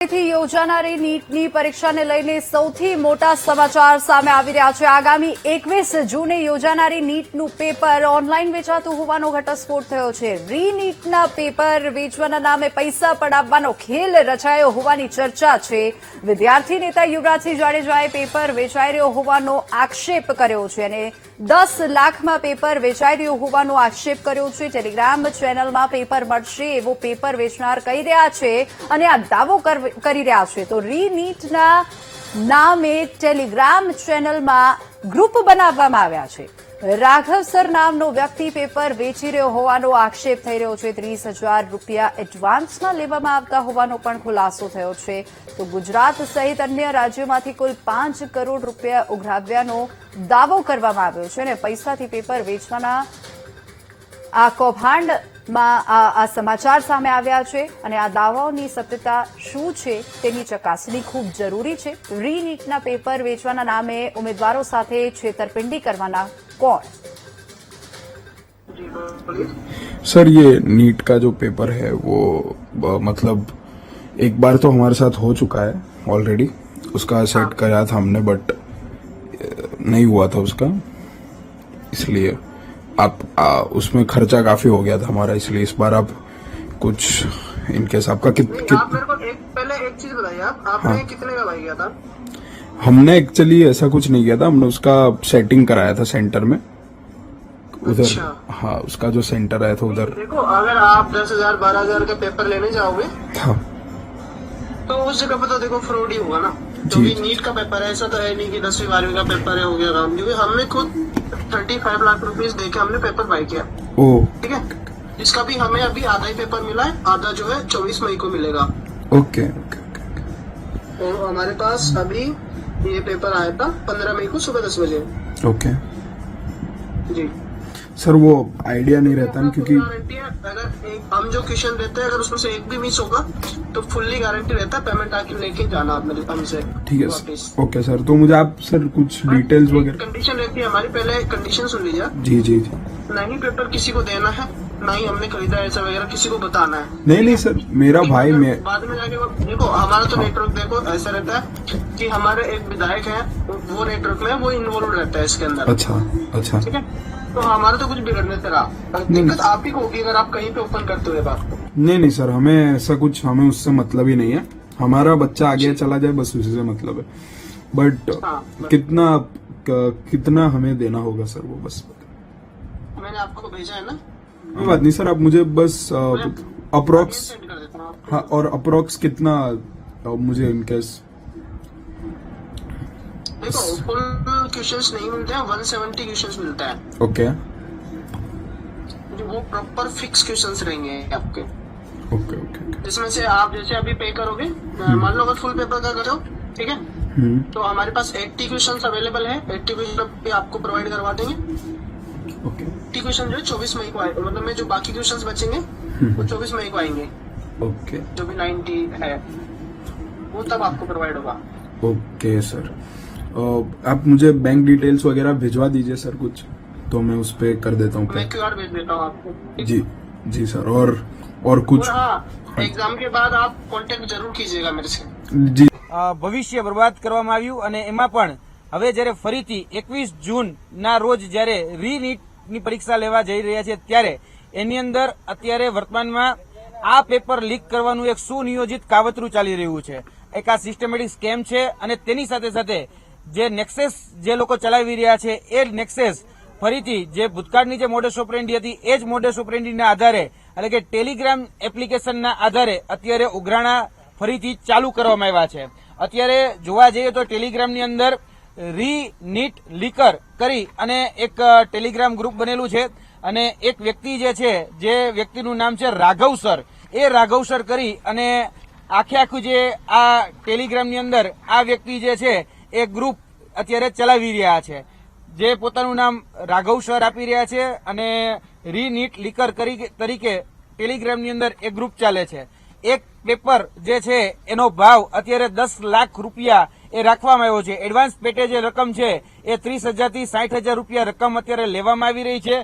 થી યોજાનારી નીટની પરીક્ષાને લઈને સૌથી મોટા સમાચાર સામે આવી રહ્યા છે। આગામી 21 જૂને યોજાનારી નીટનું પેપર ઓનલાઈન વેચાતું હોવાનો ઘટસ્ફોટ થયો છે। રીનીટના પેપર વેચવાના નામે પૈસા પડાવવાનો ખેલ રચાયો હોવાની ચર્ચા છે। વિદ્યાર્થી નેતા યુવરાજસિંહ જાડેજાએ પેપર વેચાઈ રહ્યો હોવાનો આક્ષેપ કર્યો છે અને 10 લાખમાં પેપર વેચાઈ રહ્યો હોવાનો આક્ષેપ કર્યો છે। ટેલિગ્રામ ચેનલમાં પેપર મળશે એવો પેપર વેચનાર કહી રહ્યા છે અને આ દાવો કરી રહ્યા છે। તો રીનીટના નામે ટેલિગ્રામ ચેનલમાં ગ્રુપ બનાવવામાં આવ્યા છે। રાઘવ સર નામનો વ્યક્તિ પેપર વેચી રહ્યો હોવાનો આક્ષેપ થઈ રહ્યો છે। 30,000 રૂપિયા એડવાન્સમાં લેવામાં આવતા હોવાનો પણ ખુલાસો થયો છે। તો ગુજરાત સહિત અન્ય રાજ્યોમાંથી કુલ 5 કરોડ રૂપિયા ઉઘરાવ્યાનો દાવો કરવામાં આવ્યો છે અને પૈસાથી પેપર વેચવાના આ કૌભાંડમાં આ સમાચાર સામે આવ્યા છે અને આ દાવાઓની સત્યતા શું છે તેની ચકાસણી ખૂબ જરૂરી છે। રીનીટના પેપર વેચવાના નામે ઉમેદવારો સાથે છેતરપિંડી કરવાના कौन? सर ये नीट का जो पेपर है वो मतलब एक बार तो हमारे साथ हो चुका है ऑलरेडी, उसका सेट कराया था हमने बट नहीं हुआ था उसका, इसलिए आप उसमें खर्चा काफी हो गया था हमारा, इसलिए इस बार आप कुछ इनकेस आपका आप मेरे को पहले एक चीज बताइए, आपने कितने का भाई किया था? हमने एक्चुअली ऐसा कुछ नहीं किया था, हमने उसका सेटिंग कराया था सेंटर में उधर। अच्छा। हाँ, उसका जो सेंटर आया था उधर। देखो अगर आप 10,000 12,000 का पेपर लेने जाओगे हाँ तो उस जगह पर तो देखो फ्रॉड ही होगा ना, क्योंकि नीट का पेपर है, ऐसा तो है नहीं कि 10वीं 12वीं का पेपर है हो गया काम, क्योंकि हमने खुद 35 लाख रुपीज देके हमने पेपर बाय किया। ओ ठीक है, इसका भी हमें अभी आधा ही पेपर मिला है, आधा जो है 24 मई को मिलेगा। ओके ओके तो हमारे पास अभी ये पेपर आया था 15 मई को सुबह 10 बजे। ओके जी सर, वो आइडिया नहीं रहता ना, क्योंकि गारंटी है, अगर हम जो क्वेश्चन देते हैं अगर उसमें से एक भी मिस होगा तो फुल्ली गारंटी रहता है, पेमेंट आके लेके जाना आप मेरे हमसे। ठीक है ओके सर, तो मुझे आप सर कुछ डिटेल्स वगैरह। कंडीशन रहती है हमारी, पहले कंडीशन सुन लीजिए। जी जी जी। ना ही पेपर किसी को देना है, ना ही हमने खरीदा ऐसा वगैरह किसी को बताना है। नहीं नहीं सर, मेरा भाई मैं बाद में जाके देखो हमारा तो नेटवर्क देखो ऐसा रहता है कि हमारे एक विधायक है, वो नेटवर्क में वो इन्वॉल्व रहता है इसके अंदर। अच्छा अच्छा ठीक है, तो हमारा तो कुछ बिगड़ने से रहा, दिक्कत आप ही को होगी अगर आप कहीं पे ओपन करते हुए बात को। नहीं नहीं सर, हमें ऐसा कुछ, हमें उससे मतलब ही नहीं है, हमारा बच्चा आगे चला जाए बस उसी से मतलब है। बट कितना हमें देना होगा सर वो बस मैंने आपको भेजा है ना। कोई बात नहीं सर, आप मुझे बस अप्रोक्स, सेंड कर देता हूँ आपको। हाँ, और अप्रोक्स कितना मुझे इनकेस। देखो फुल क्वेश्चंस नहीं मिलते हैं, 170 क्वेश्चंस मिलता है। ओके जो वो प्रॉपर फिक्स क्वेश्चंस रहेंगे आपके, ओके ओके जिसमें से आप जैसे अभी पे करोगे, मान लो अगर फुल पेपर का करो, ठीक है, तो हमारे पास 80 क्वेश्चंस अवेलेबल है, 80 क्वेश्चन भी आपको प्रोवाइड करवा देंगे। ओके 80 क्वेश्चन जो है 24 मई को आए, मतलब में जो बाकी क्वेश्चंस बचेंगे वो 24 मई को आएंगे, ओके जो भी 90 है वो तब आपको प्रोवाइड होगा। ओके सर, आप मुझे बैंक डिटेल्स वगैरह भिजवा दीजिए सर कुछ, तो मैं उस पे कर देता हूँ। मैं QR भेज देता हूँ आपको। जी जी सर, और कुछ। और हाँ, एग्जाम के बाद आप कांटेक्ट जरूर कीजिएगा मेरे से। जी ભવિષ્ય બરબાદ કરવામાં આવ્યું અને એમાં પણ હવે જ્યારે ફરીથી 21 જૂનના રોજ જ્યારે રીનીટની પરીક્ષા લેવા જઈ રહ્યા છે ત્યારે એની અંદર અત્યારે વર્તમાનમાં આ પેપર લીક કરવાનું એક સુનિયોજિત કાવતરું ચાલી રહ્યું છે। એક આ સિસ્ટમેટિક સ્કેમ છે અને તેની સાથે સાથે જે નેક્સેસ જે લોકો ચલાવી રહ્યા છે એ નેક્સેસ ફરીથી જે ભૂતકાળની જે મોડસ ઓપરેન્ડી હતી એ જ મોડસ ઓપરેન્ડીના આધારે એટલે કે ટેલિગ્રામ એપ્લિકેશનના આધારે અત્યારે ઉઘરાણા ફરીથી ચાલુ કરવામાં આવ્યા છે। અત્યારે જોવા જઈએ તો ટેલિગ્રામની અંદર રીનીટ લીકર કરી અને એક ટેલિગ્રામ ગ્રુપ બનેલું છે અને એક વ્યક્તિ જે છે, જે વ્યક્તિનું નામ છે રાઘવ સર, એ રાઘવ સર કરી અને આખું જે આ ટેલિગ્રામની અંદર આ વ્યક્તિ જે છે એ ગ્રુપ અત્યારે ચલાવી રહ્યા છે, જે પોતાનું નામ રાઘવ સર આપી રહ્યા છે અને રીનીટ લીકર તરીકે ટેલિગ્રામની અંદર એક ગ્રુપ ચાલે છે। એક પેપર જે છે એનો ભાવ અત્યારે 10 લાખ રૂપિયા એ રાખવામાં આવ્યો છે। એડવાન્સ પેટે જે રકમ છે એ 30,000 થી 60,000 રૂપિયા રકમ અત્યારે લેવામાં આવી રહી છે।